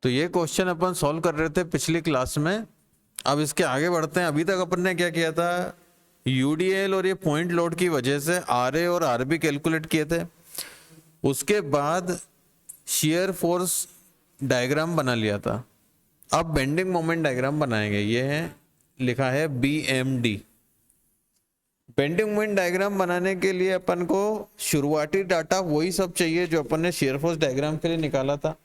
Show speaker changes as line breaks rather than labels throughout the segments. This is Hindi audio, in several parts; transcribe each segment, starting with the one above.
तो ये क्वेश्चन अपन सॉल्व कर रहे थे पिछली क्लास में। अब इसके आगे बढ़ते हैं। अभी तक अपन ने क्या किया था, यूडीएल और ये पॉइंट लोड की वजह से आरए और आरबी कैलकुलेट किए थे। उसके बाद शियर फोर्स डायग्राम बना लिया था। अब बेंडिंग मोमेंट डायग्राम बनाएंगे। ये है, लिखा है BMD। बेंडिंग मोमेंट डायग्राम बनाने के लिए अपन को शुरुआती डाटा वही सब चाहिए जो अपन ने शियर फोर्स डायग्राम के लिए निकाला था।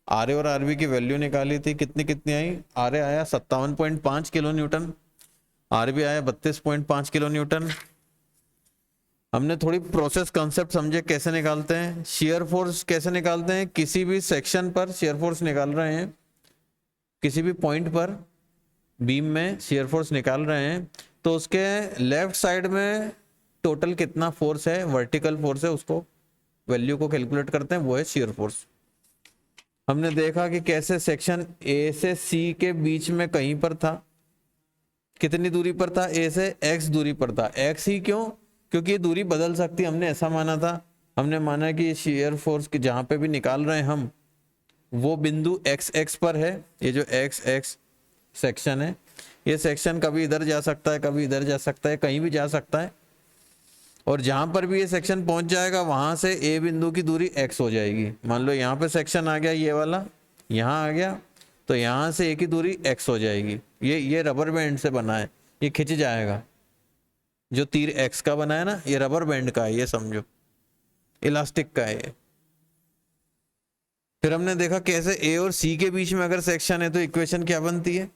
आरए और आरबी की वैल्यू निकाली थी, कितनी कितनी आई। आरए आया 57.5 किलो न्यूटन, आरबी आया 32.5 किलो न्यूटन। हमने थोड़ी प्रोसेस कॉन्सेप्ट समझे कैसे निकालते हैं। शियर फोर्स कैसे निकालते हैं, किसी भी सेक्शन पर शियर फोर्स निकाल रहे हैं, किसी भी पॉइंट पर बीम में शियर फोर्स निकाल रहे हैं, तो उसके लेफ्ट साइड में टोटल कितना फोर्स है, वर्टिकल फोर्स है, उसको वैल्यू को कैलकुलेट करते हैं, वो है शियर फोर्स। हमने देखा कि कैसे सेक्शन ए से सी के बीच में कहीं पर था, कितनी दूरी पर था, ए से एक्स दूरी पर था। एक्स ही क्यों, क्योंकि ये दूरी बदल सकती, हमने ऐसा माना था। हमने माना कि शियर फोर्स की जहां पे भी निकाल रहे हैं हम, वो बिंदु एक्स एक्स पर है। ये जो एक्स एक्स सेक्शन है, ये सेक्शन कभी इधर जा सकता है, कभी इधर जा सकता है, कहीं भी जा सकता है। और जहां पर भी ये सेक्शन पहुंच जाएगा वहां से ए बिंदु की दूरी एक्स हो जाएगी। मान लो यहाँ पे सेक्शन आ गया, ये वाला यहाँ आ गया, तो यहाँ से ए की दूरी एक्स हो जाएगी। ये रबर बैंड से बना है, ये खिंच जाएगा। जो तीर एक्स का बना है ना, ये रबर बैंड का है, ये समझो इलास्टिक का है ये। फिर हमने देखा कैसे ए और सी के बीच में अगर सेक्शन है तो इक्वेशन क्या बनती है।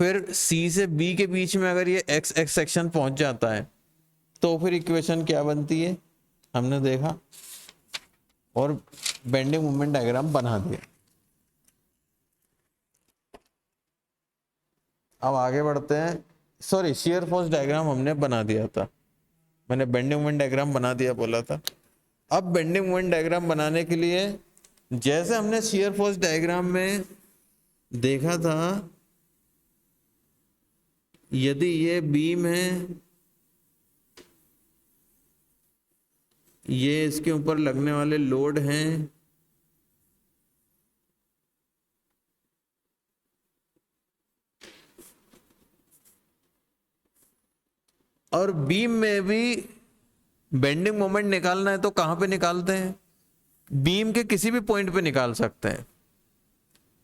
फिर सी से बी के बीच में अगर ये एक्स एक्स सेक्शन पहुंच जाता है तो फिर इक्वेशन क्या बनती है, हमने देखा और बेंडिंग मोमेंट डायग्राम बना दिया। अब आगे बढ़ते हैं। सॉरी, शियर फोर्स डायग्राम हमने बना दिया था, मैंने बेंडिंग मोमेंट डायग्राम बना दिया बोला था। अब बेंडिंग मोमेंट डायग्राम बनाने के लिए, जैसे हमने शियर फोर्स डायग्राम में देखा था, यदि ये बीम है, ये इसके ऊपर लगने वाले लोड हैं, और बीम में भी बेंडिंग मोमेंट निकालना है तो कहां पे निकालते हैं, बीम के किसी भी पॉइंट पे निकाल सकते हैं।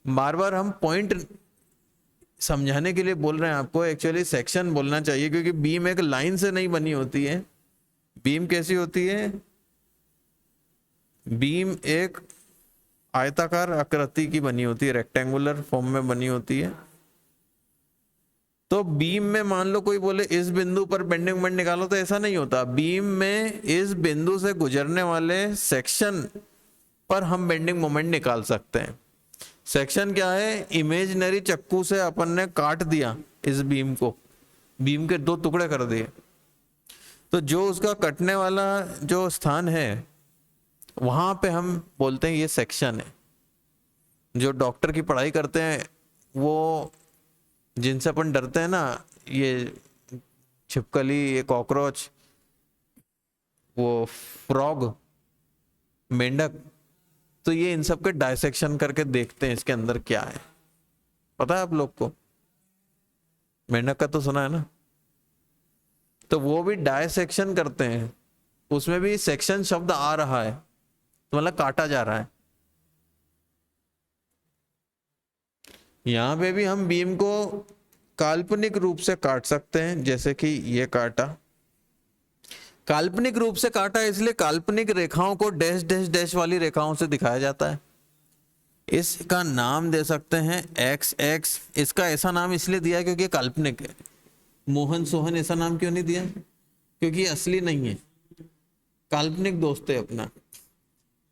बार बार हम पॉइंट समझाने के लिए बोल रहे हैं आपको, एक्चुअली सेक्शन बोलना चाहिए, क्योंकि बीम एक लाइन से नहीं बनी होती है। बीम कैसी होती है, बीम एक आयताकार आकृति की बनी होती है, रेक्टेंगुलर फॉर्म में बनी होती है। तो बीम में मान लो कोई बोले इस बिंदु पर बेंडिंग मोमेंट निकालो, तो ऐसा नहीं होता। बीम में इस बिंदु से गुजरने वाले सेक्शन पर हम बेंडिंग मोमेंट निकाल सकते हैं। सेक्शन क्या है, इमेजिनरी चक्कू से अपन ने काट दिया इस बीम को, बीम के दो टुकड़े कर दिए, तो जो उसका कटने वाला जो स्थान है वहां पे हम बोलते हैं ये सेक्शन है। जो डॉक्टर की पढ़ाई करते हैं, वो जिनसे अपन डरते हैं ना, ये छिपकली, ये कॉकरोच, वो फ्रॉग, मेंढक, तो ये इन सब के डायसेक्शन करके देखते हैं इसके अंदर क्या है। पता है आप लोग को, मेंढक का तो सुना है ना, तो वो भी डायसेक्शन करते हैं। उसमें भी सेक्शन शब्द आ रहा है तो मतलब काटा जा रहा है। यहां पे भी हम बीम को काल्पनिक रूप से काट सकते हैं, जैसे कि ये काटा। काल्पनिक रूप से काटा इसलिए काल्पनिक रेखाओं को डैश डैश डैश वाली रेखाओं से दिखाया जाता है। इसका नाम दे सकते हैं एक्स एक्स। इसका ऐसा नाम इसलिए दिया है क्योंकि काल्पनिक है। मोहन सोहन ऐसा नाम क्यों नहीं दिया, क्योंकि ये असली नहीं है, काल्पनिक दोस्त है अपना।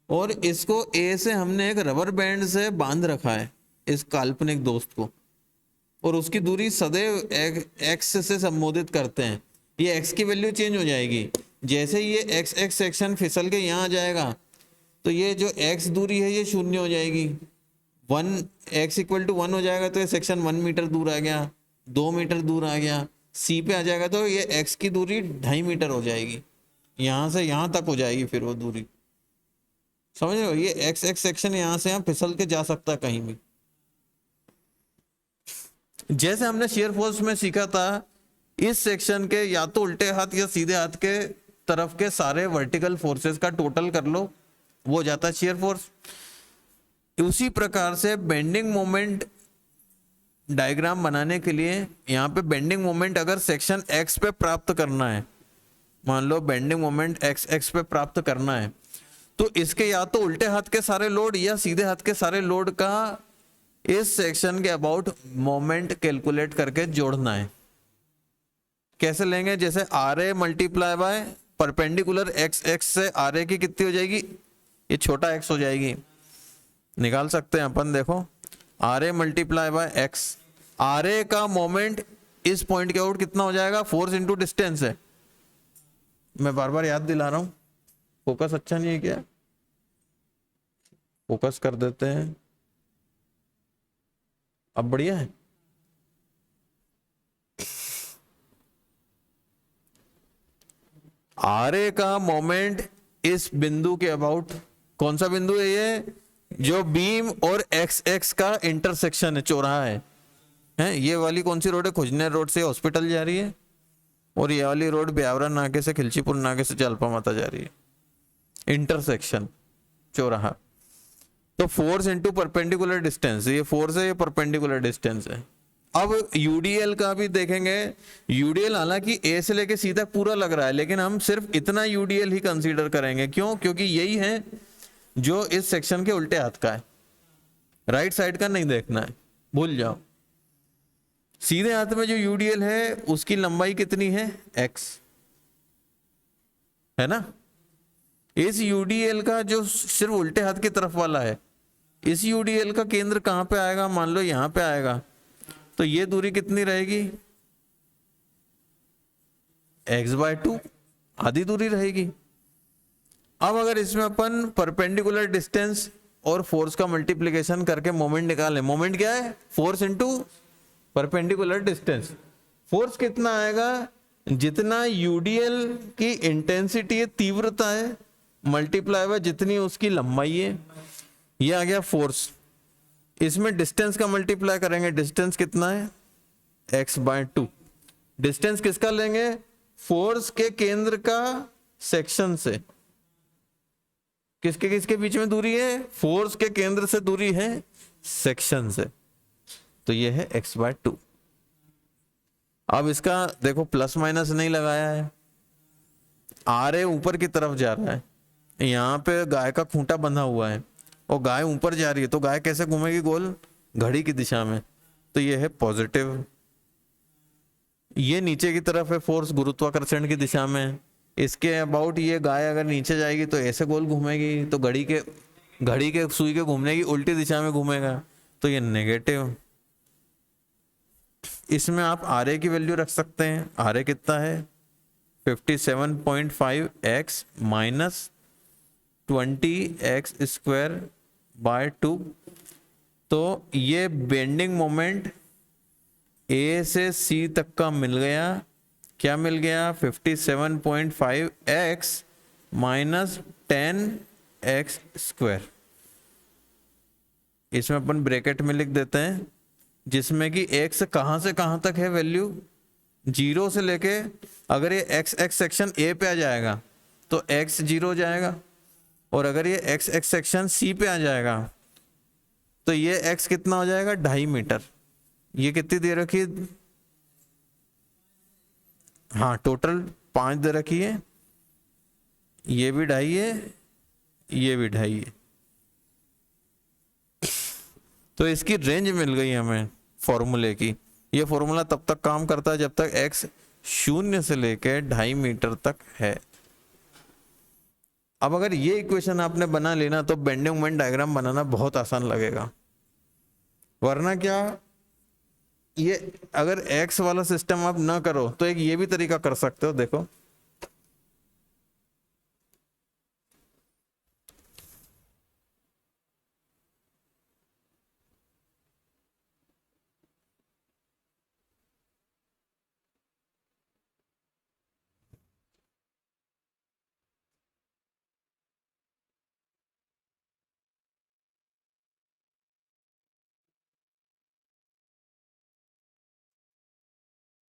और इसको ए से हमने एक रबर बैंड से बांध रखा है, इस काल्पनिक दोस्त को, और उसकी दूरी सदैव एक्स से संबोधित करते हैं। ये एक्स की वैल्यू चेंज हो जाएगी जैसे ये एक्स एक्स सेक्शन फिसल के यहाँ आ जाएगा, तो ये जो एक्स दूरी है ये शून्य हो जाएगी। 1 x = 1 हो जाएगा तो ये सेक्शन 1 मीटर दूर आ गया, 2 मीटर दूर आ गया। सी पे आ जाएगा तो ये एक्स की दूरी 2.5 मीटर हो जाएगी, यहाँ से यहाँ तक हो जाएगी फिर वो दूरी। समझ रहे हो, ये एक्स एक्स सेक्शन यहां से यहां फिसल के जा सकता है कहीं भी। जैसे हमने शेयर फोर्स में सीखा था, इस सेक्शन के या तो उल्टे हाथ या सीधे हाथ के तरफ के सारे वर्टिकल फोर्सेस का टोटल कर लो, वो हो जाता है शेयर फोर्स। उसी प्रकार से बेंडिंग मोमेंट डायग्राम बनाने के लिए यहाँ पे बेंडिंग मोमेंट अगर सेक्शन एक्स पे प्राप्त करना है, मान लो बेंडिंग मोमेंट एक्स एक्स पे प्राप्त करना है, तो इसके या तो उल्टे हाथ के सारे लोड या सीधे हाथ के सारे लोड का इस सेक्शन के अबाउट मोमेंट कैलकुलेट करके जोड़ना है। कैसे लेंगे, जैसे R A multiply by perpendicular x x से आर ए की कितनी हो जाएगी, ये छोटा एक्स हो जाएगी, निकाल सकते हैं अपन। देखो R A multiply by X, R A का मोमेंट इस पॉइंट के आउट कितना हो जाएगा, फोर्स इंटू डिस्टेंस है। मैं बार बार याद दिला रहा हूं, फोकस अच्छा नहीं है क्या, फोकस कर देते हैं, अब बढ़िया है। आर ए का मोमेंट इस बिंदु के अबाउट, कौन सा बिंदु है ये, जो बीम और एक्स एक्स का इंटरसेक्शन है, चौराहा है ये वाली कौन सी रोड है, खुजनेर रोड से हॉस्पिटल जा रही है, और ये वाली रोड ब्यावरा नाके से खिलचीपुर नाके से जालपा माता जा रही है, इंटरसेक्शन चौराहा। तो फोर्स इंटू परपेंडिकुलर डिस्टेंस, ये फोर्स है, ये परपेंडिकुलर डिस्टेंस है। अब यूडीएल का भी देखेंगे, यूडीएल हालांकि ए से लेके सीधा पूरा लग रहा है, लेकिन हम सिर्फ इतना यूडीएल ही कंसीडर करेंगे, क्यों, क्योंकि यही है जो इस सेक्शन के उल्टे हाथ का है, राइट साइड का नहीं देखना है, भूल जाओ। सीधे हाथ में जो यूडीएल है उसकी लंबाई कितनी है, एक्स, है ना। इस यूडीएल का जो सिर्फ उल्टे हाथ की तरफ वाला है, इस यूडीएल का केंद्र कहां पे आएगा, मान लो यहां पे आएगा, तो ये दूरी कितनी रहेगी, x/2, आधी दूरी रहेगी। अब अगर इसमें अपन परपेंडिकुलर डिस्टेंस और फोर्स का मल्टीप्लिकेशन करके मोमेंट निकालें, मोमेंट क्या है, force into perpendicular distance. Force कितना आएगा, जितना यूडीएल की इंटेंसिटी है, तीव्रता है, मल्टीप्लाई बाय जितनी उसकी लंबाई है, ये आ गया फोर्स। इसमें डिस्टेंस का मल्टीप्लाई करेंगे, डिस्टेंस कितना है, x/2। डिस्टेंस किसका लेंगे, फोर्स के केंद्र का सेक्शन से, किसके किसके बीच में दूरी है, फोर्स के केंद्र से दूरी है सेक्शन से, तो ये है x/2। अब इसका देखो प्लस माइनस नहीं लगाया है, आर ए ऊपर की तरफ जा रहा है, यहां पे गाय का खूंटा बंधा हुआ है और गाय ऊपर जा रही है, तो गाय कैसे घूमेगी, गोल, घड़ी की दिशा में, तो ये है पॉजिटिव। ये नीचे की तरफ है फोर्स, गुरुत्वाकर्षण की दिशा में, इसके अबाउट ये गाय अगर नीचे जाएगी तो ऐसे गोल घूमेगी, तो घड़ी के सुई के घूमने की उल्टी दिशा में घूमेगा, तो ये नेगेटिव। इसमें आप आर ए की वैल्यू रख सकते हैं, आर ए कितना है 57.5 x माइनस 20x²/2। तो ये बेंडिंग मोमेंट ए से सी तक का मिल गया, क्या मिल गया, 57.5 x माइनस 10x²। इसमें अपन ब्रैकेट में लिख देते हैं, जिसमें कि x कहां से कहां तक है वैल्यू, 0 से लेके, अगर ये x x सेक्शन ए पे आ जाएगा तो x 0 हो जाएगा, और अगर ये x x सेक्शन सी पे आ जाएगा तो ये x कितना हो जाएगा, 2.5 मीटर। ये कितनी दे रखी है, हाँ टोटल 5 दे रखी है, ये भी 2.5 है, ये भी 2.5 है। तो इसकी रेंज मिल गई हमें फॉर्मूले की। ये फॉर्मूला तब तक काम करता है जब तक x 0 से लेके 2.5 मीटर तक है। अब अगर ये इक्वेशन आपने बना लेना तो बेंडिंग मोमेंट डायग्राम बनाना बहुत आसान लगेगा, वरना क्या, ये अगर x वाला सिस्टम आप ना करो तो एक ये भी तरीका कर सकते हो, देखो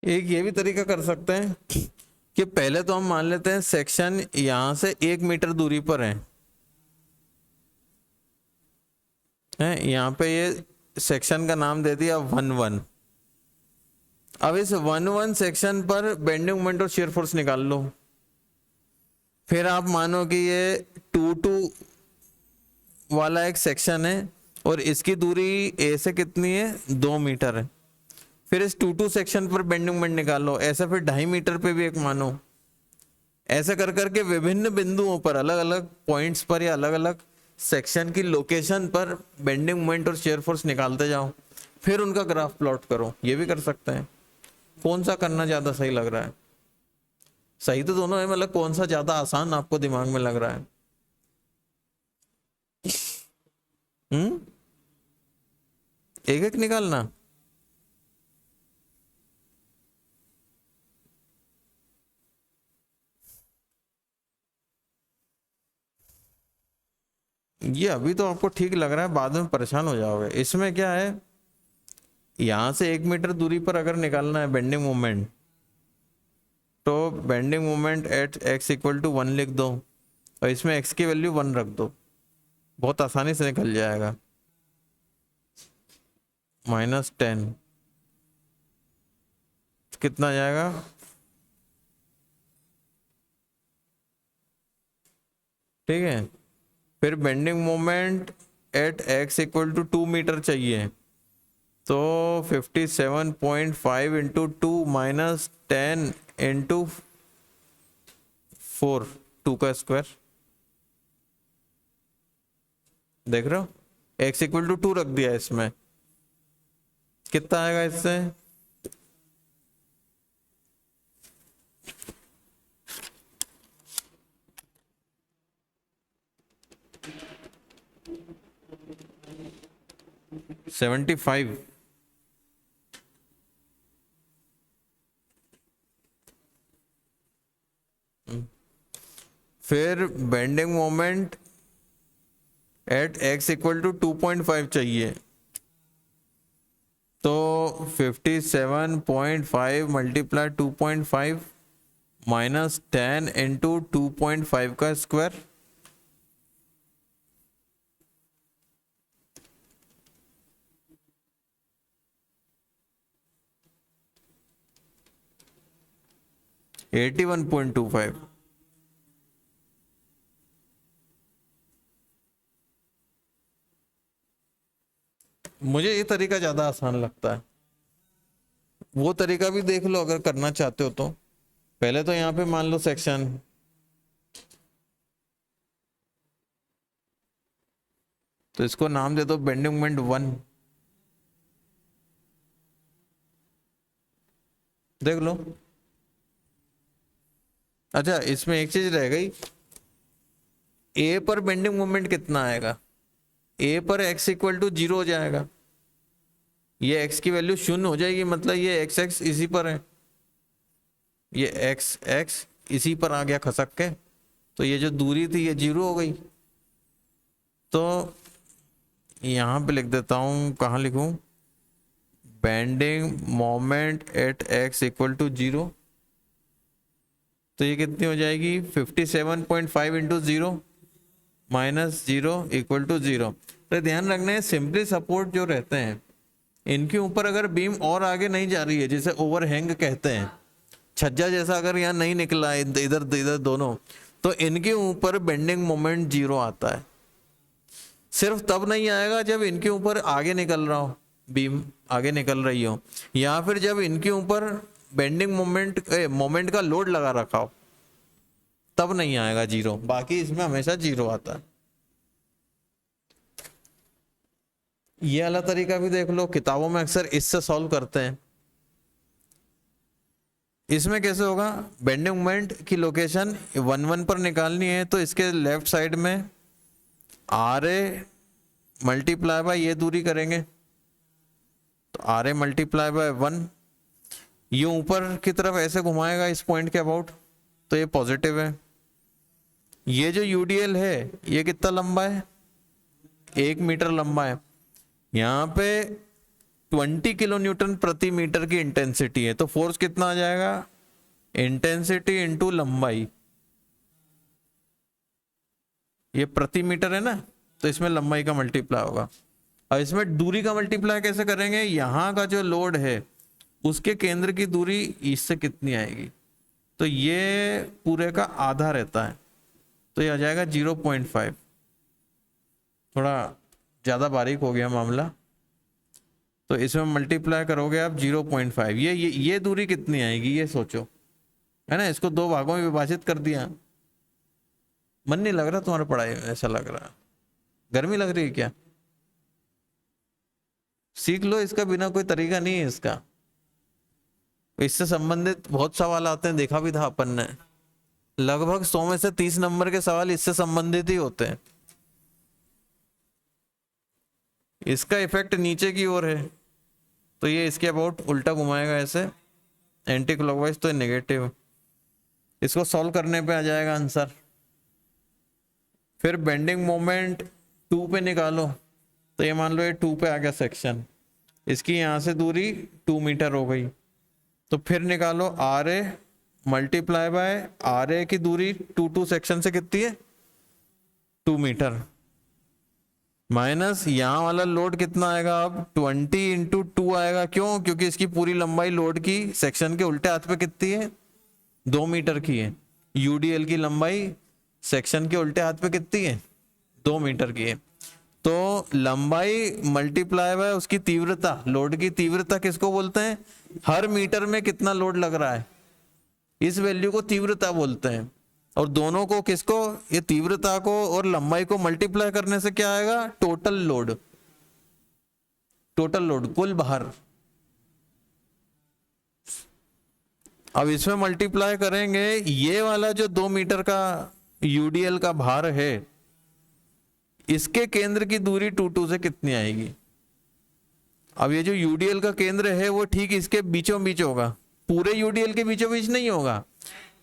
एक ये भी तरीका कर सकते हैं कि पहले तो हम मान लेते हैं सेक्शन यहां से 1 मीटर दूरी पर है, यहाँ पे ये सेक्शन का नाम दे दिया 1-1। अब इस 1-1 सेक्शन पर बेंडिंग मोमेंट और शियर फोर्स निकाल लो। फिर आप मानो कि ये 2-2 वाला एक सेक्शन है और इसकी दूरी ए से कितनी है, 2 मीटर है। फिर इस 2-2 सेक्शन पर बेंडिंग मोमेंट निकालो, ऐसा फिर 2.5 मीटर पे भी एक मानो। ऐसा कर करके विभिन्न बिंदुओं पर, अलग अलग पॉइंट्स पर या अलग अलग सेक्शन की लोकेशन पर बेंडिंग मोमेंट और शियर फोर्स निकालते जाओ, फिर उनका ग्राफ प्लॉट करो। ये भी कर सकते हैं। कौन सा करना ज्यादा सही लग रहा है? सही तो दोनों है, मतलब कौन सा ज्यादा आसान आपको दिमाग में लग रहा है? एक एक निकालना। ये अभी तो आपको ठीक लग रहा है, बाद में परेशान हो जाओगे। इसमें क्या है, यहां से 1 मीटर दूरी पर अगर निकालना है बेंडिंग मोमेंट, तो bending moment at x equal to 1 लिख दो और इसमें x की वैल्यू 1 रख दो, बहुत आसानी से निकल जाएगा। -10 कितना जाएगा? ठीक है। फिर bending moment at x equal to 2 metre चाहिए, तो 57.5 इंटू 2 -10 इंटू 4, 2 का स्क्वायर। देख रहे हो, x इक्वल टू 2 रख दिया, इसमें कितना आएगा इससे? $75। फिर bending moment at x equal to 2.5 चाहिए, तो 57.5 मल्टीप्लाई 2.5 -10 इंटू 2.5 का स्क्वायर। $81.25। मुझे ये तरीका ज्यादा आसान लगता है। वो तरीका भी देख लो अगर करना चाहते हो तो। पहले तो यहाँ पे मान लो सेक्शन, तो इसको नाम दे दो बेंडिंग मोमेंट 1। देख लो। अच्छा, इसमें एक चीज रह गई, ए पर बेंडिंग मोमेंट कितना आएगा? ए पर x इक्वल टू 0 हो जाएगा, ये x की वैल्यू 0 हो जाएगी, मतलब ये x इसी पर है, ये x इसी पर आ गया खसक के, तो ये जो दूरी थी ये 0 हो गई। तो यहां पे लिख देता हूं, कहां लिखूं? Bending moment at x equal to 0, तो ये कितनी हो जाएगी? 57.5 इंटू 0 -0 इक्वल टू 0। तो ध्यान रखना है, सिंपली सपोर्ट जो रहते हैं इनके ऊपर अगर बीम और आगे नहीं जा रही है, जिसे ओवरहैंग कहते हैं, छज्जा जैसा अगर यहाँ नहीं निकला है इधर इधर दोनों, तो इनके ऊपर बेंडिंग मोमेंट 0 आता है। सिर्फ तब नहीं आएगा जब इनके ऊपर आगे निकल रहा हो, बीम आगे निकल रही हो, या फिर जब इनके ऊपर बेंडिंग मोमेंट का लोड लगा रखा हो, तब नहीं आएगा 0। बाकी इसमें हमेशा 0 आता है। ये वाला तरीका भी देख लो, किताबों में अक्सर इससे सॉल्व करते हैं। इसमें कैसे होगा? बेंडिंग मोमेंट की लोकेशन 1-1 पर निकालनी है, तो इसके लेफ्ट साइड में RA मल्टीप्लाई बाय ये दूरी करेंगे, तो RA मल्टीप्लाई बाय 1, ये ऊपर की तरफ ऐसे घुमाएगा इस पॉइंट के अबाउट, तो ये पॉजिटिव है। ये जो UDL है ये कितना लंबा है? 1 मीटर लंबा है। यहाँ पे 20 किलो न्यूटन प्रति मीटर की इंटेंसिटी है, तो फोर्स कितना आ जाएगा, इंटेंसिटी इंटू लंबाई। ये प्रति मीटर है ना, तो इसमें लंबाई का मल्टीप्लाई होगा। और इसमें दूरी का मल्टीप्लाई कैसे करेंगे, यहां का जो लोड है उसके केंद्र की दूरी इससे कितनी आएगी, तो ये पूरे का आधा रहता है, तो ये आ जाएगा 0.5। थोड़ा ज़्यादा बारीक हो गया मामला, तो इसमें मल्टीप्लाई करोगे आप 0.5। ये दूरी कितनी आएगी ये सोचो, है ना। इसको दो भागों में विभाजित कर दिया। मन नहीं लग रहा तुम्हारा पढ़ाई में, ऐसा लग रहा, गर्मी लग रही है क्या? सीख लो, इसका बिना कोई तरीका नहीं है इसका। इससे संबंधित बहुत सवाल आते हैं, देखा भी था अपन ने, लगभग 100 में से 30 नंबर के सवाल इससे संबंधित ही होते हैं। इसका इफेक्ट नीचे की ओर है, तो ये इसके अबाउट उल्टा घुमाएगा ऐसे एंटी क्लॉकवाइज, तो नेगेटिव। इसको सॉल्व करने पे आ जाएगा आंसर। फिर बेंडिंग मोमेंट 2 पे निकालो, तो ये मान लो ये 2 पे आ गया सेक्शन, इसकी यहाँ से दूरी 2 मीटर हो गई। तो फिर निकालो R A multiply by R A की दूरी 2 सेक्शन से कितनी है, 2 मीटर, माइनस यहाँ वाला लोड कितना आएगा अब 20 इंटू 2 आएगा। क्यों? क्योंकि इसकी पूरी लंबाई लोड की सेक्शन के उल्टे हाथ पे कितनी है, 2 मीटर की है। यूडीएल की लंबाई सेक्शन के उल्टे हाथ पे कितनी है, 2 मीटर की है। तो लंबाई मल्टीप्लाई बाय उसकी तीव्रता, लोड की तीव्रता किसको बोलते हैं, हर मीटर में कितना लोड लग रहा है, इस वैल्यू को तीव्रता बोलते हैं। और दोनों को किसको, ये तीव्रता को और लंबाई को मल्टीप्लाई करने से क्या आएगा, टोटल लोड, टोटल लोड कुल भार। अब इसमें मल्टीप्लाई करेंगे, ये वाला जो 2 मीटर का यूडीएल का भार है, इसके केंद्र की दूरी 2 से कितनी आएगी। अब ये जो यूडीएल का केंद्र है वो ठीक इसके बीचों बीच होगा, पूरे यूडीएल के बीचों बीच नहीं होगा,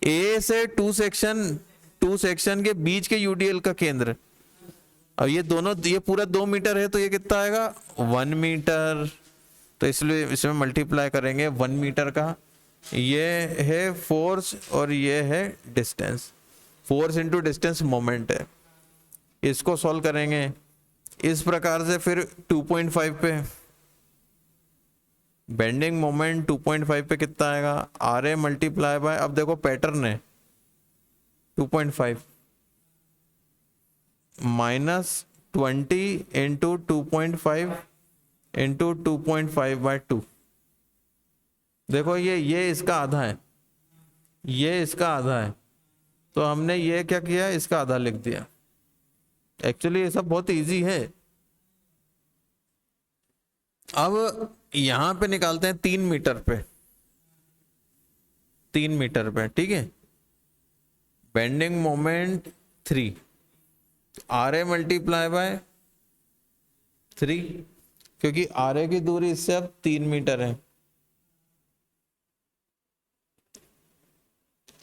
ए से 2 सेक्शन के बीच के यूडीएल का केंद्र। अब ये दोनों, ये पूरा 2 मीटर है, तो ये कितना आएगा 1 मीटर, तो इसलिए इसमें मल्टीप्लाई करेंगे 1 मीटर का। ये है फोर्स और ये है distance, force into distance moment है। इसको सॉल्व करेंगे इस प्रकार से। फिर 2.5 पे बेंडिंग मोमेंट 2.5 पे कितना आएगा, आर ए मल्टीप्लाई बाय, अब देखो पैटर्न है 2.5 माइनस 20 इंटू 2.5 इंटू 2.5/2। देखो ये इसका आधा है, ये इसका आधा है, तो हमने ये क्या किया, इसका आधा लिख दिया। एक्चुअली ये सब बहुत इजी है। अब यहां पे निकालते हैं 3 मीटर पे, 3 मीटर पे, ठीक है। Bending moment 3, R A multiply by 3, क्योंकि आर ए की दूरी इससे अब 3 मीटर है।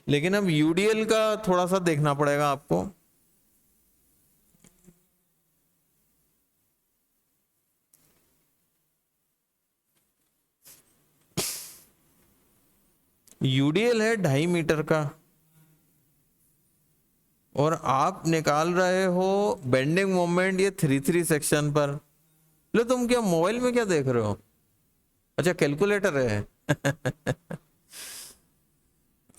लेकिन अब यूडीएल का थोड़ा सा देखना पड़ेगा आपको। यूडीएल है 2.5 मीटर का, और आप निकाल रहे हो बेंडिंग मोमेंट ये 3 सेक्शन पर। लो तुम क्या मोबाइल में क्या देख रहे हो, अच्छा कैलकुलेटर है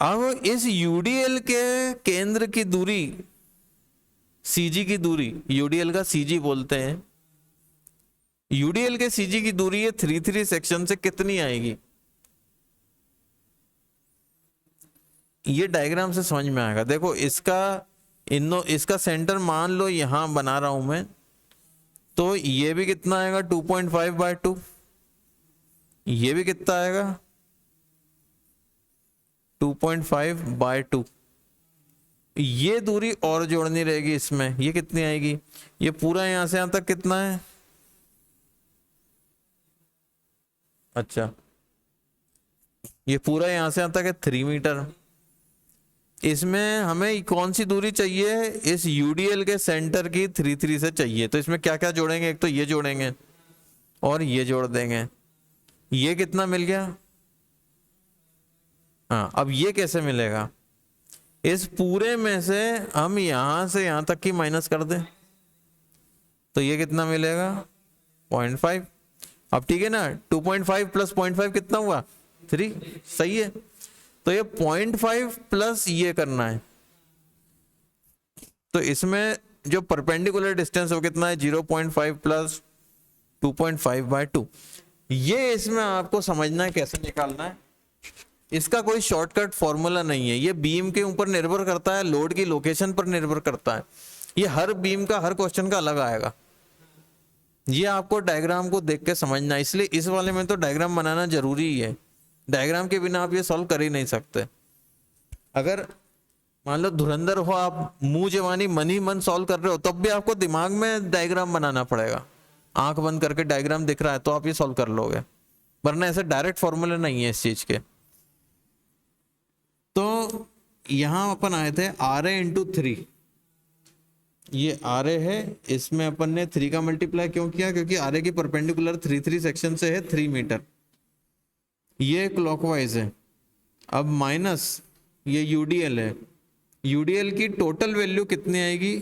अब इस यूडीएल के केंद्र की दूरी, सीजी की दूरी, यूडीएल का सीजी बोलते हैं, यूडीएल के सीजी की दूरी ये 3 सेक्शन से कितनी आएगी, ये डायग्राम से समझ में आएगा। देखो इसका सेंटर मान लो यहां बना रहा हूं मैं, तो ये भी कितना आएगा 2.5/2, ये भी कितना आएगा 2.5/2। ये दूरी और जोड़नी रहेगी इसमें, ये कितनी आएगी, ये पूरा यहां से यहां तक कितना है, अच्छा ये पूरा यहां से यहां तक है 3 मीटर। इसमें हमें कौन सी दूरी चाहिए, इस यूडीएल के सेंटर की 3 से चाहिए। तो इसमें क्या क्या जोड़ेंगे, एक तो ये जोड़ेंगे और ये जोड़ देंगे, ये कितना मिल गया? हाँ, अब ये कैसे मिलेगा? इस पूरे में से हम यहां से यहां तक की माइनस कर दें तो ये कितना मिलेगा? 0.5। अब ठीक है ना, 2.5 प्लस 0.5 कितना हुआ? 3। सही है। तो ये 0.5 प्लस ये करना है, तो इसमें जो परपेंडिकुलर डिस्टेंस वो कितना है? 0.5 प्लस 2.5/2। ये इसमें आपको समझना है कैसे निकालना है। इसका कोई शॉर्टकट फॉर्मूला नहीं है, ये बीम के ऊपर निर्भर करता है, लोड की लोकेशन पर निर्भर करता है। ये हर बीम का हर क्वेश्चन का अलग आएगा। ये आपको डायग्राम को देख के समझना है, इसलिए इस वाले में तो डायग्राम बनाना जरूरी ही है। डायग्राम के बिना आप ये सॉल्व कर ही नहीं सकते। अगर मान लो धुरंधर हो आप, मुंह जवानी मन ही मन सॉल्व कर रहे हो, तब भी आपको दिमाग में डायग्राम बनाना पड़ेगा। आंख बंद करके डायग्राम दिख रहा है तो आप ये सॉल्व कर लोगे, वरना ऐसे डायरेक्ट फॉर्मूले नहीं है इस चीज के। तो यहां अपन आए थे RA इंटू 3, ये RA है, इसमें अपन ने 3 का मल्टीप्लाई क्यों किया? क्योंकि RA की परपेंडिकुलर 3 सेक्शन से है 3 मीटर, ये क्लॉकवाइज है। अब माइनस ये UDL है, UDL की टोटल वैल्यू कितनी आएगी?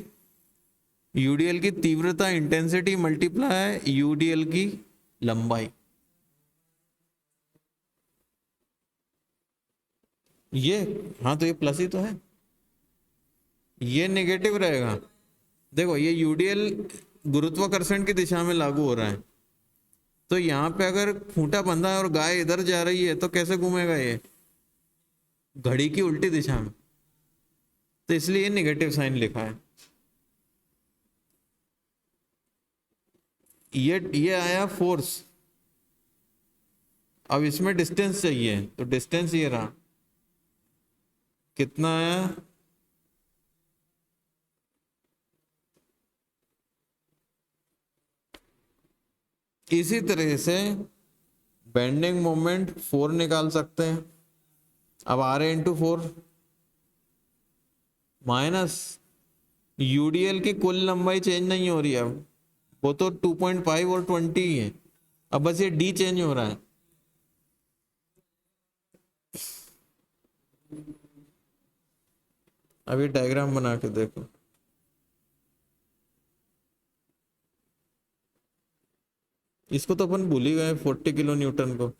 UDL की तीव्रता इंटेंसिटी मल्टीप्लाई UDL की लंबाई। ये हाँ, तो ये प्लस ही तो है, ये नेगेटिव रहेगा। देखो ये UDL गुरुत्वाकर्षण की दिशा में लागू हो रहा है, तो यहाँ पे अगर खूंटा बंधा है और गाय इधर जा रही है तो कैसे घूमेगा? ये घड़ी की उल्टी दिशा में, तो इसलिए ये नेगेटिव साइन लिखा है। ये आया फोर्स। अब इसमें डिस्टेंस चाहिए, तो डिस्टेंस ये रहा, कितना आया? इसी तरह से बेंडिंग मोमेंट 4 निकाल सकते हैं। अब RA इंटू 4 माइनस UDL की कुल लंबाई चेंज नहीं हो रही है, अब वो तो 2.5 और 20 ही है, अब बस ये D चेंज हो रहा है। अभी डायग्राम बना के देखो, इसको तो अपन भूल ही गए 40 किलो न्यूटन को।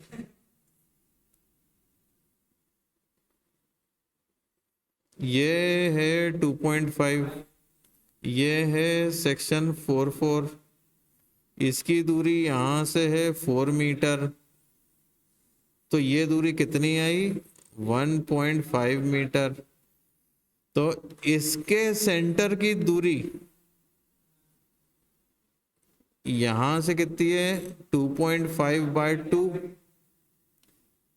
ये है 2.5, ये है सेक्शन 4 इसकी दूरी यहां से है 4 मीटर, तो ये दूरी कितनी आई? 1.5 मीटर। तो इसके सेंटर की दूरी यहां से कितनी है? 2.5/2,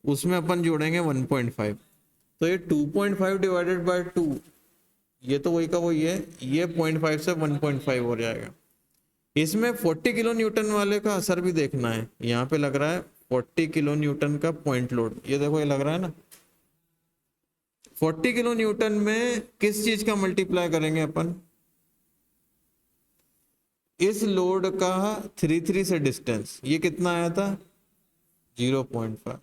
उसमें अपन जोड़ेंगे 1.5, तो ये 2.5 डिवाइडेड बाय 2, ये तो वही का वही है, ये 0.5 से 1.5 हो जाएगा। इसमें 40 किलो न्यूटन वाले का असर भी देखना है। यहाँ पे लग रहा है 40 किलो न्यूटन का पॉइंट लोड, ये देखो ये लग रहा है ना। 40 किलो न्यूटन में किस चीज का मल्टीप्लाई करेंगे अपन? इस लोड का 3 से डिस्टेंस, ये कितना आया था? 0.5।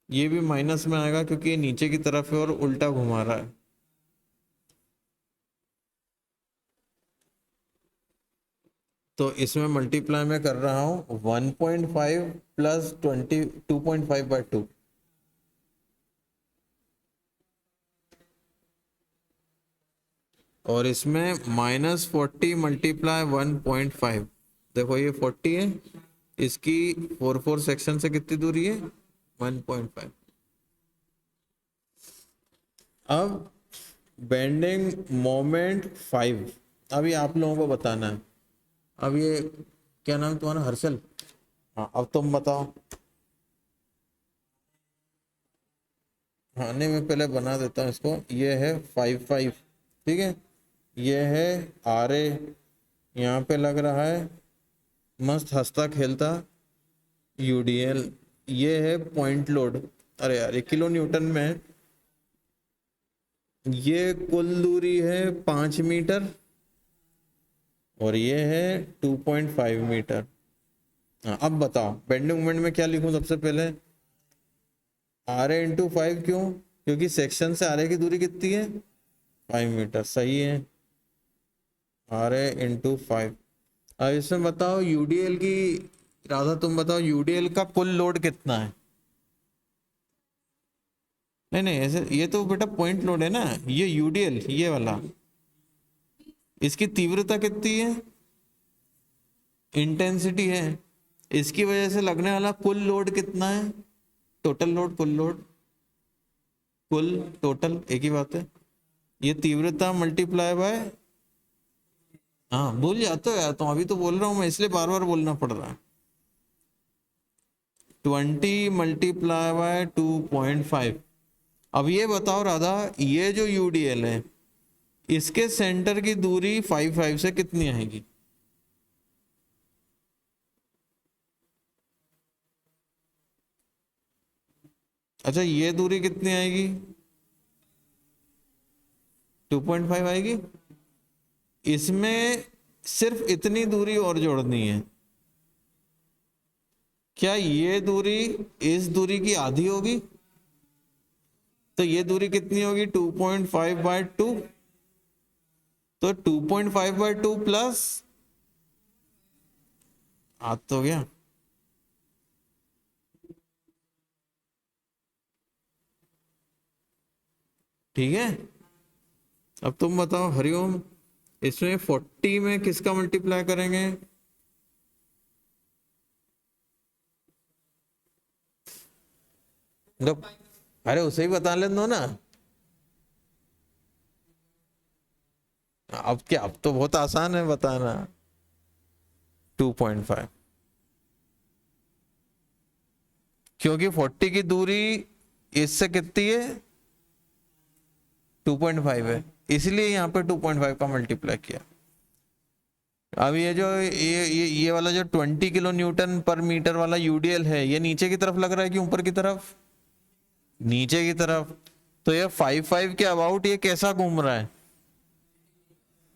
ये भी माइनस में आएगा क्योंकि ये नीचे की तरफ है और उल्टा घुमा रहा है। तो इसमें मल्टीप्लाई में कर रहा हूं 1.5 प्लस 2.5/2, और इसमें -40 मल्टीप्लाई 1.5। देखो ये 40 है, इसकी 4 सेक्शन से कितनी दूरी है? 1.5। अब बेंडिंग मोमेंट 5, अभी आप लोगों को बताना है। अब ये क्या नाम तुम्हारा? हर्षल। हाँ, अब तुम बताओ। हाँ नहीं, मैं पहले बना देता हूँ इसको। ये है 5, ठीक है, ये है RA, यहाँ पे लग रहा है मस्त हंसता खेलता UDL, ये है पॉइंट लोड। अरे यार, ये किलो न्यूटन में है। ये कुल दूरी है 5 मीटर और ये है 2.5 मीटर। हाँ, अब बताओ बेंडिंग मोमेंट में क्या लिखूं सबसे पहले, आर ए इंटू 5, क्यों? क्योंकि सेक्शन से आर ए की दूरी कितनी है, 5 मीटर, सही है, आर ए इंटू 5। अब इसमें बताओ यूडीएल की, राधा तुम बताओ यूडीएल का कुल लोड कितना है? नहीं नहीं, ऐसे ये तो बेटा पॉइंट लोड है ना, ये यूडीएल ये वाला, इसकी तीव्रता कितनी है, इंटेंसिटी है, इसकी वजह से लगने वाला कुल लोड कितना है, टोटल लोड, कुल लोड, कुल टोटल एक ही बात है, ये तीव्रता मल्टीप्लाई बाय, हाँ भूल जाते हो यार तुम, अभी तो बोल रहा हूँ मैं इसलिए बार बार बोलना पड़ रहा है, 20 मल्टीप्लाई बाय 2.5। अब ये बताओ राधा, ये जो यूडीएल है इसके सेंटर की दूरी 5 से कितनी आएगी? अच्छा ये दूरी कितनी आएगी, 2.5 आएगी। इसमें सिर्फ इतनी दूरी और जोड़नी है, क्या ये दूरी इस दूरी की आधी होगी? तो ये दूरी कितनी होगी, 2.5/2, तो 2.5/2 प्लस, हाथ तो गया, ठीक है। अब तुम बताओ हरिओम, इसमें 40 में किसका मल्टीप्लाई करेंगे, मतलब अरे उसे ही बता लेना दो ना, अब क्या, अब तो बहुत आसान है बताना, 2.5, क्योंकि 40 की दूरी इससे कितनी है, 2.5 है, इसलिए यहाँ पे 2.5 का मल्टीप्लाई किया। अब ये जो ये वाला जो 20 किलो न्यूटन पर मीटर वाला यूडीएल है, ये नीचे की तरफ लग रहा है कि ऊपर की तरफ, नीचे की तरफ, तो ये 5 के अबाउट ये कैसा घूम रहा है,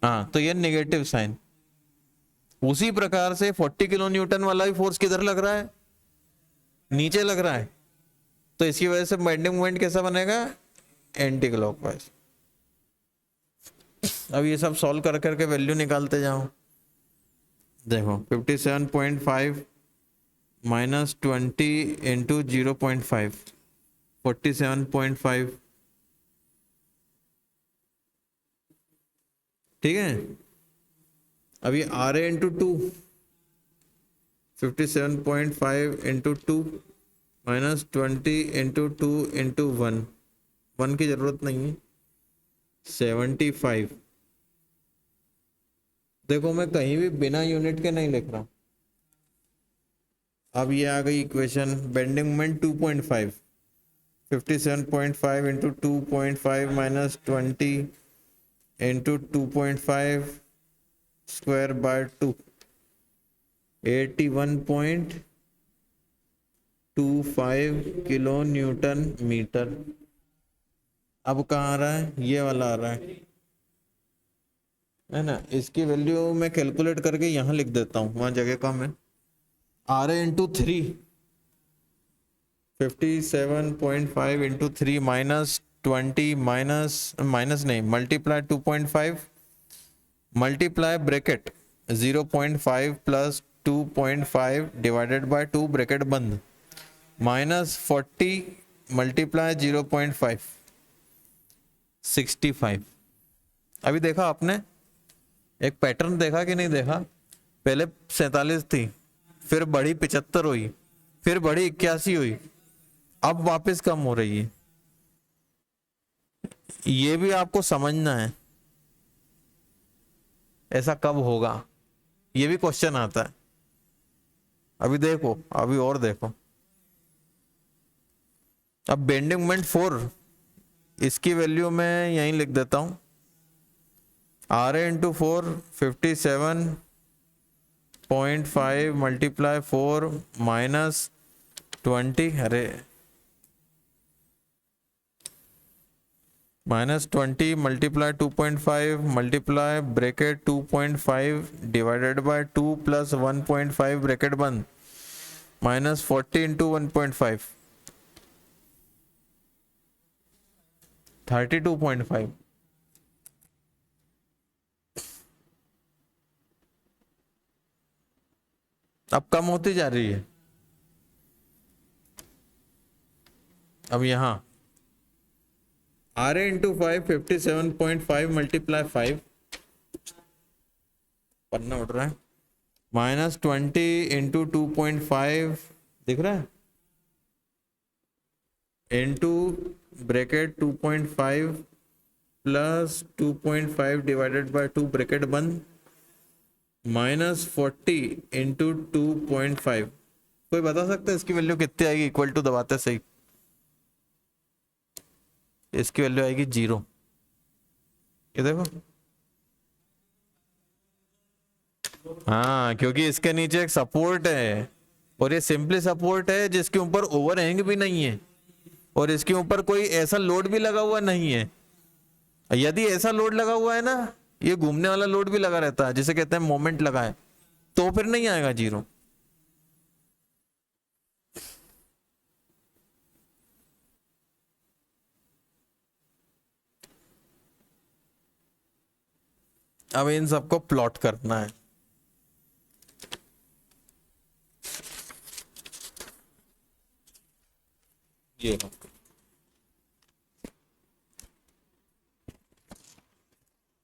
हाँ तो ये नेगेटिव साइन। उसी प्रकार से 40 किलो न्यूटन वाला भी फोर्स किधर लग रहा है, नीचे लग रहा है, तो इसकी वजह से बेंडिंग मोमेंट कैसा बनेगा, एंटी क्लॉकवाइज। अब ये सब सॉल्व कर करके वैल्यू निकालते जाओ, देखो 57.5 माइनस 20 इंटू 0.5, 47.5, ठीक है। अब ये R A into 2, 57.5 into 2 minus 20 into 2 into 1 की जरूरत नहीं है, 75। देखो मैं कहीं भी बिना यूनिट के नहीं लिख रहा। अब ये आ गई equation, bending moment 2.5, 57.5 into 2.5 minus 20 into 2.5 square by 2, 81.25 kilo newton metre. अब कहाँ आ रहा है, ये वाला आ रहा है ना, इसकी वैल्यू मैं कैलकुलेट करके यहाँ लिख देता हूँ, वहाँ जगह कम है। R A into 3, 57.5 into 3 minus 20 minus नहीं, multiply 2.5 multiply bracket 0.5 plus 2.5 divided by 2 bracket बंद, माइनस 40 मल्टीप्लाई 0.5, 65। अभी देखा आपने, एक पैटर्न देखा कि नहीं देखा, पहले 47 थी, फिर बढ़ी 75 हुई, फिर बढ़ी 81 हुई, अब वापस कम हो रही है। ये भी आपको समझना है, ऐसा कब होगा, ये भी क्वेश्चन आता है। अभी देखो, अभी और देखो, अब बेंडिंग मोमेंट 4, इसकी वैल्यू मैं यहीं लिख देता हूं, R A into 4, 57.5 multiply 4 minus 20, अरे minus 20 multiply 2.5 multiply bracket 2.5 divided by 2 plus 1.5 bracket बंद, -40 इंटू 1.5 32.5। अब कम होती जा रही है। अब यहाँ RA इंटू 5 57.5 मल्टीप्लाई 5 पन्ना उठ रहा है -20 इंटू 2.5 दिख रहा है into bracket 2.5 plus 2.5 divided by 2 bracket बंद -40 इंटू 2.5। कोई बता सकता है इसकी वैल्यू कितनी आएगी? इक्वल टू दबाते सही इसकी वैल्यू आएगी 0। ये देखो, हाँ, क्योंकि इसके नीचे एक सपोर्ट है और ये सिंपली सपोर्ट है जिसके ऊपर ओवरहैंग भी नहीं है और इसके ऊपर कोई ऐसा लोड भी लगा हुआ नहीं है। यदि ऐसा लोड लगा हुआ है ना, ये घूमने वाला लोड भी लगा रहता है जिसे कहते हैं मोमेंट लगा है, तो फिर नहीं आएगा 0। अब इन सबको प्लॉट करना है। ये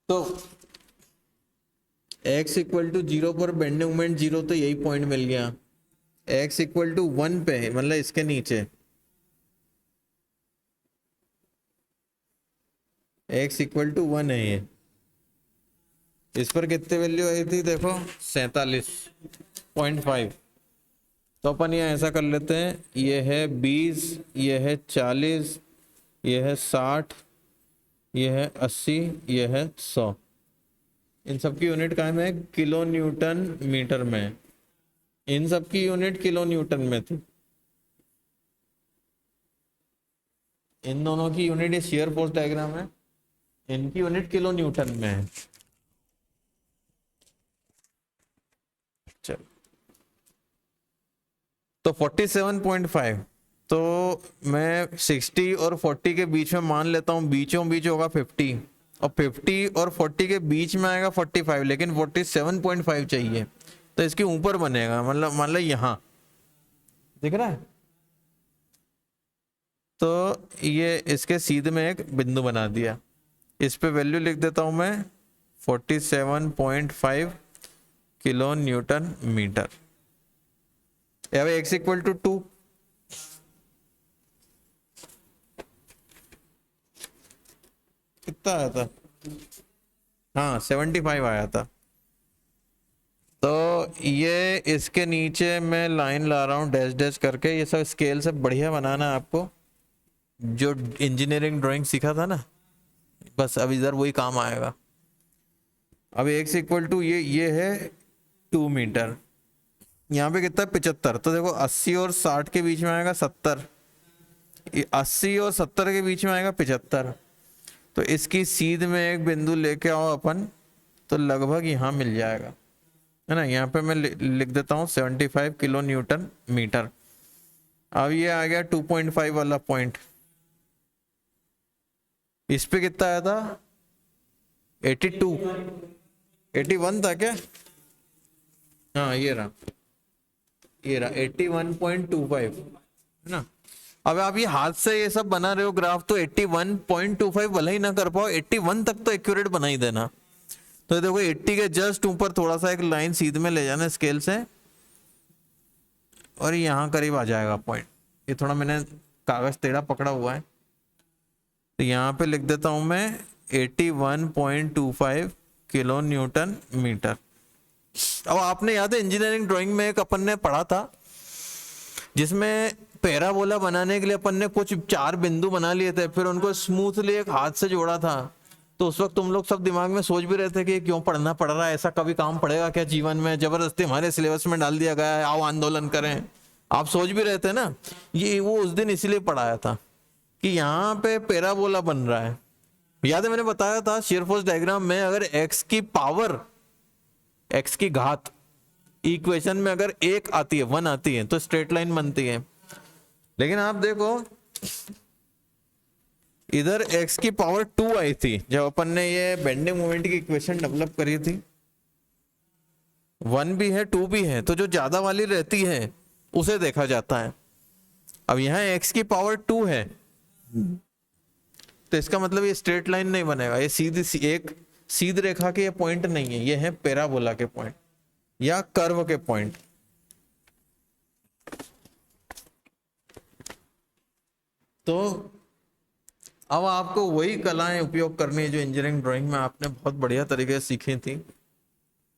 तो x इक्वल टू 0 पर बेंडिंग मोमेंट 0, तो यही पॉइंट मिल गया। x इक्वल टू 1 पे मतलब इसके नीचे x इक्वल टू 1 है ये। इस पर कितने वैल्यू आई थी देखो 47.5। तो अपन ये ऐसा कर लेते हैं, ये है 20, ये है 40, ये है 60, ये है 80, ये है 100। इन सब की यूनिट कहाँ में है? किलो न्यूटन मीटर में। इन सब की यूनिट किलो न्यूटन में थी। इन दोनों की यूनिट ये शियर फोर्स डायग्राम है, इनकी यूनिट किलो न्यूटन में है। चलो, तो 47.5, तो मैं 60 और 40 के बीच में मान लेता हूँ, बीचों बीच होगा 50 और 50 और 40 के बीच में आएगा 45, लेकिन 47.5 चाहिए तो इसके ऊपर बनेगा, मतलब मान लो यहाँ दिख रहा है। तो ये इसके सीधे में एक बिंदु बना दिया, इस पे वैल्यू लिख देता हूं मैं 47.5 किलो न्यूटन मीटर। अब x इक्वल टू 2, कितना आया था? हाँ 75 आया था। तो ये इसके नीचे मैं लाइन ला रहा हूँ डैश डैश करके। ये सब स्केल से बढ़िया बनाना है आपको, जो इंजीनियरिंग ड्राइंग सीखा था ना, बस अब इधर वही काम आएगा। अब x इक्वल टू ये है 2 मीटर, यहाँ पे कितना 75, तो देखो 80 और 60 के बीच में आएगा 70, 80 और 70 के बीच में आएगा 75। तो इसकी सीध में एक बिंदु लेके आओ अपन, तो लगभग यहाँ मिल जाएगा, है ना। यहाँ पे मैं लिख देता हूँ 75 किलो न्यूटन मीटर। अब ये आ गया 2.5 वाला पॉइंट, इस पे कितना आया था? 82, 81 था क्या? हाँ ये रहा 81.25, है ना। अब आप ये हाथ से ये सब बना रहे हो ग्राफ, तो 81.25 भले ही ना कर पाओ, 81 तक तो एक्यूरेट बना ही देना। तो देखो 80 के जस्ट ऊपर थोड़ा सा एक लाइन सीध में ले जाना स्केल से, और यहाँ करीब आ जाएगा पॉइंट। ये थोड़ा मैंने कागज टेढ़ा पकड़ा हुआ है, तो यहाँ पे लिख देता हूं मैं 81.25 किलो न्यूटन मीटर। अब आपने याद है इंजीनियरिंग ड्राइंग में एक अपन ने पढ़ा था, जिसमें पैराबोला बनाने के लिए अपन ने कुछ 4 बिंदु बना लिए थे, फिर उनको स्मूथली एक हाथ से जोड़ा था। तो उस वक्त तुम लोग सब दिमाग में सोच भी रहे थे कि क्यों पढ़ना पड़ रहा है, ऐसा कभी काम पड़ेगा क्या जीवन में, जबरदस्ती हमारे सिलेबस में डाल दिया गया है, आओ आंदोलन करें। आप सोच भी रहे थे ना, ये वो उस दिन इसीलिए पढ़ाया था कि यहाँ पे पैराबोला बन रहा है। याद है मैंने बताया था शियर फोर्स डायग्राम में, अगर x की पावर, x की घात इक्वेशन में अगर एक आती है, 1 आती है, तो स्ट्रेट लाइन बनती है। लेकिन आप देखो इधर x की पावर 2 आई थी जब अपन ने ये बेंडिंग मोमेंट की इक्वेशन डेवलप करी थी। 1 भी है 2 भी है, तो जो ज्यादा वाली रहती है उसे देखा जाता है। अब यहाँ x की पावर 2 है, तो इसका मतलब ये स्ट्रेट लाइन नहीं बनेगा, ये एक सीधी रेखा के ये पॉइंट नहीं है, ये है पैराबोला के पॉइंट या कर्व के पॉइंट। तो अब आपको वही कलाएं उपयोग करनी है जो इंजीनियरिंग ड्राइंग में आपने बहुत बढ़िया तरीके से सीखी थी।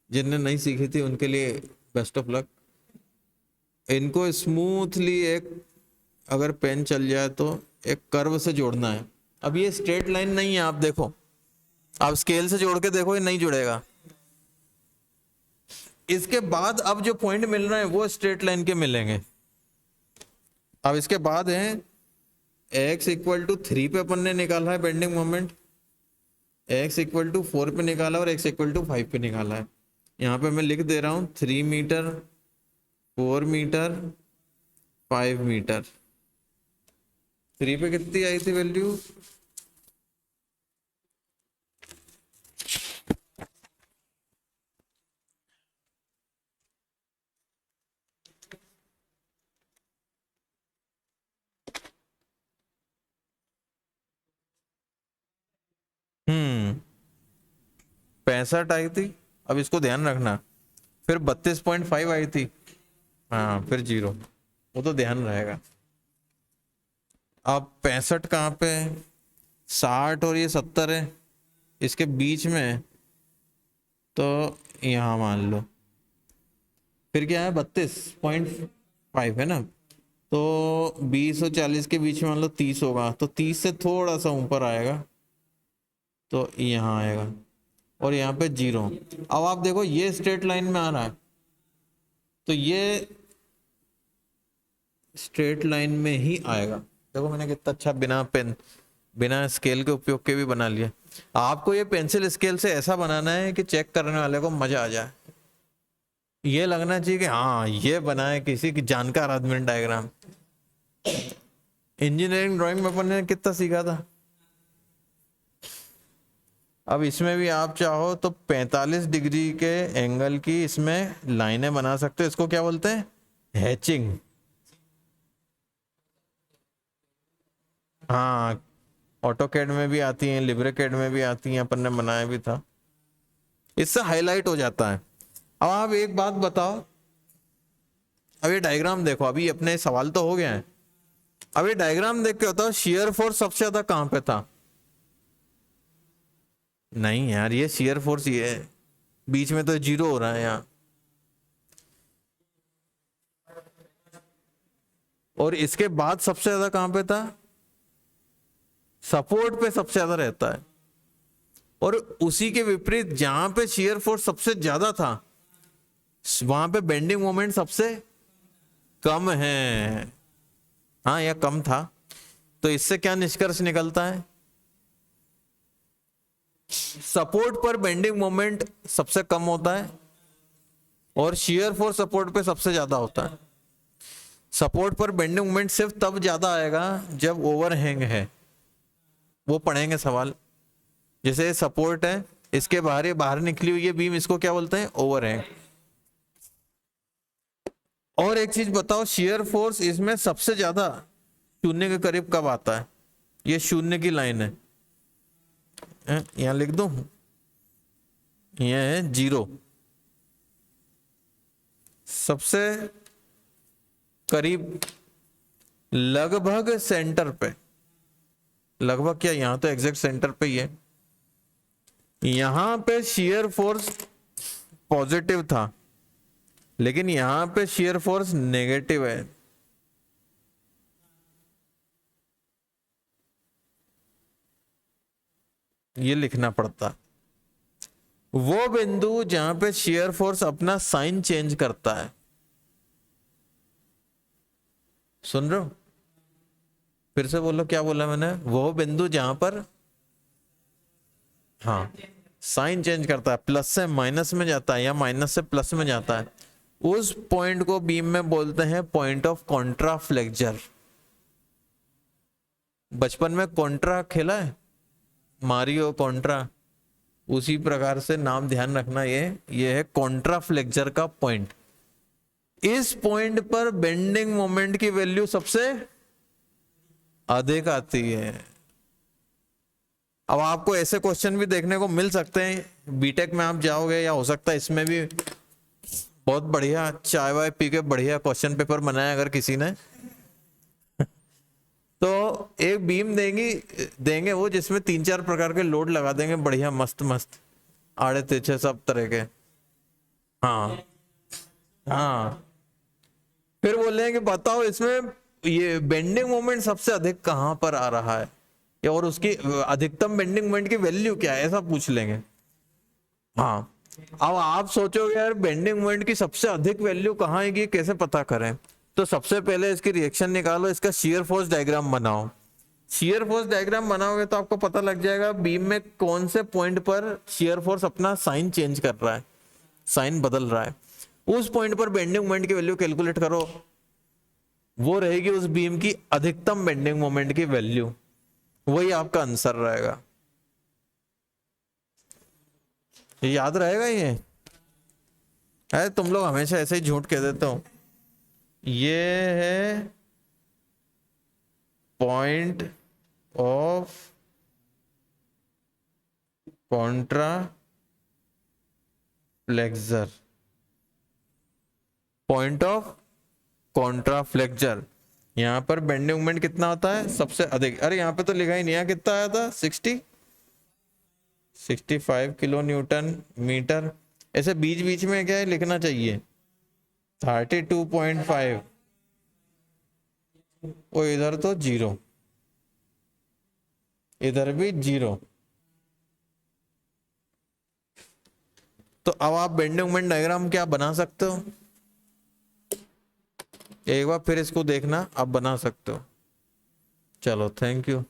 जिनने नहीं सीखी थी उनके लिए बेस्ट ऑफ लक। इनको स्मूथली एक अगर पेन चल जाए तो एक कर्व से जोड़ना है। अब ये स्ट्रेट लाइन नहीं है, आप देखो, आप स्केल से जोड़ के देखो, ये नहीं जुड़ेगा। इसके बाद अब जो पॉइंट मिल रहे हैं वो स्ट्रेट लाइन के मिलेंगे। अब इसके बाद है x इक्वल टू 3 पे अपन ने निकाला है bending moment, x equal to 4 पे निकाला और x इक्वल टू 5 पे निकाला है। यहाँ पे मैं लिख दे रहा हूँ 3 मीटर, 4 मीटर, 5 मीटर। 3 पे कितनी आई थी वैल्यू? हम्म 65 आई थी। अब इसको ध्यान रखना। फिर 32.5 आई थी, हाँ, फिर 0, वो तो ध्यान रहेगा। अब 65 कहाँ पे है? 60 और ये 70 है, इसके बीच में है, तो यहाँ मान लो। फिर क्या है? 32.5 है ना, तो 20 और 40 के बीच में मान लो 30 होगा, तो 30 से थोड़ा सा ऊपर आएगा, तो यहाँ आएगा, और यहाँ पे 0। अब आप देखो ये स्ट्रेट लाइन में आ रहा है, तो ये स्ट्रेट लाइन में ही आएगा। देखो मैंने कितना अच्छा बिना स्केल के उपयोग के भी बना लिया। आपको ये पेंसिल स्केल से ऐसा बनाना है कि चेक करने वाले को मजा आ जाए, ये लगना चाहिए कि हाँ ये बना है किसी की जानकार आदमी ने डायग्राम। इंजीनियरिंग ड्राइंग में अपन ने कितना सीखा था। अब इसमें भी आप चाहो तो 45 डिग्री के एंगल की इसमें लाइनें बना सकते हो। इसको क्या बोलते हैं? हैचिंग। हाँ, ऑटोकैड में भी आती हैं, लिब्रेकैड में भी आती हैं, अपन ने बनाया भी था। इससे हाईलाइट हो जाता है। अब आप एक बात बताओ, अब ये डायग्राम देखो, अभी अपने सवाल तो हो गया है। अब ये डायग्राम देख के बताओ शियर फोर्स सबसे ज्यादा कहां पे था? नहीं यार, ये शियर फोर्स ये है, बीच में तो 0 हो रहा है यहाँ, और इसके बाद सबसे ज्यादा कहां पे था? सपोर्ट पे सबसे ज्यादा रहता है। और उसी के विपरीत जहां पे शियर फोर्स सबसे ज्यादा था वहां पे बेंडिंग मोमेंट सबसे कम है। हाँ, या कम था। तो इससे क्या निष्कर्ष निकलता है? सपोर्ट पर बेंडिंग मोमेंट सबसे कम होता है और शियर फोर्स सपोर्ट पे सबसे ज्यादा होता है। सपोर्ट पर बेंडिंग मोमेंट सिर्फ तब ज्यादा आएगा जब ओवरहैंग है, वो पढ़ेंगे सवाल। जैसे सपोर्ट है, इसके बाहर निकली हुई है बीम, इसको क्या बोलते हैं? ओवरहैंग। और एक चीज बताओ, शियर फोर्स इसमें सबसे ज्यादा शून्य के करीब कब आता है? ये शून्य की लाइन है, यहां लिख दो, यह है 0, सबसे करीब, लगभग सेंटर पे। लगभग क्या, यहां तो एग्जैक्ट सेंटर पे ही है। यहां पे शियर फोर्स पॉजिटिव था, लेकिन यहां पे शियर फोर्स नेगेटिव है। ये लिखना पड़ता। वो बिंदु जहां पे शियर फोर्स अपना साइन चेंज करता है, सुन रहे हो? फिर से बोलो, क्या बोला मैंने? वो बिंदु जहां पर, हाँ, साइन चेंज करता है, प्लस से माइनस में जाता है या माइनस से प्लस में जाता है, उस पॉइंट को बीम में बोलते हैं पॉइंट ऑफ कॉन्ट्राफ्लेक्चर। बचपन में कॉन्ट्रा खेला है, मारियो कॉन्ट्रा, उसी प्रकार से नाम ध्यान रखना, ये है कॉन्ट्राफ्लेक्चर का पॉइंट। इस पॉइंट पर बेंडिंग मोमेंट की वैल्यू सबसे अधिक आती है। अब आपको ऐसे क्वेश्चन भी देखने को मिल सकते हैं, बीटेक में आप जाओगे या हो सकता है इसमें भी बहुत बढ़िया चाय वाय पी के बढ़िया क्वेश्चन पेपर बनाया अगर किसी ने तो एक बीम देंगे वो, जिसमें 3-4 प्रकार के लोड लगा देंगे बढ़िया मस्त मस्त, आड़े तिरछे सब तरह के। हाँ हाँ, फिर बोलेंगे कि बताओ इसमें ये बेंडिंग मोमेंट सबसे अधिक कहां पर आ रहा है, या और उसकी अधिकतम बेंडिंग मोमेंट की वैल्यू क्या है, ऐसा पूछ लेंगे। हाँ, अब आप सोचोगे यार बेंडिंग मोमेंट की सबसे अधिक वैल्यू कहाँ है, कैसे पता करें? तो सबसे पहले इसकी रिएक्शन निकालो, इसका शियर फोर्स डायग्राम बनाओ। शियर फोर्स डायग्राम बनाओगे तो आपको पता लग जाएगा बीम में कौन से पॉइंट पर शियर फोर्स अपना साइन चेंज कर रहा है, साइन बदल रहा है। उस पॉइंट पर बेंडिंग मोमेंट की वैल्यू कैलकुलेट करो, वो रहेगी उस बीम की अधिकतम बेंडिंग मोमेंट की वैल्यू, वही आपका आंसर रहेगा। ये याद रहेगा ये? है तुम लोग हमेशा ऐसे ही झूठ कह देते हो। ये है point of contraflexure, point of contraflexure. यहां पर बेंडिंग मोमेंट कितना होता है सबसे अधिक? अरे यहां पे तो लिखा ही नहीं है कितना आया था, 65 किलो न्यूटन मीटर। ऐसे बीच बीच में क्या है लिखना चाहिए 32.5, और इधर तो 0, इधर भी 0। तो अब आप बेंडिंग मोमेंट डायग्राम क्या बना सकते हो, एक बार फिर इसको देखना, आप बना सकते हो। चलो थैंक यू।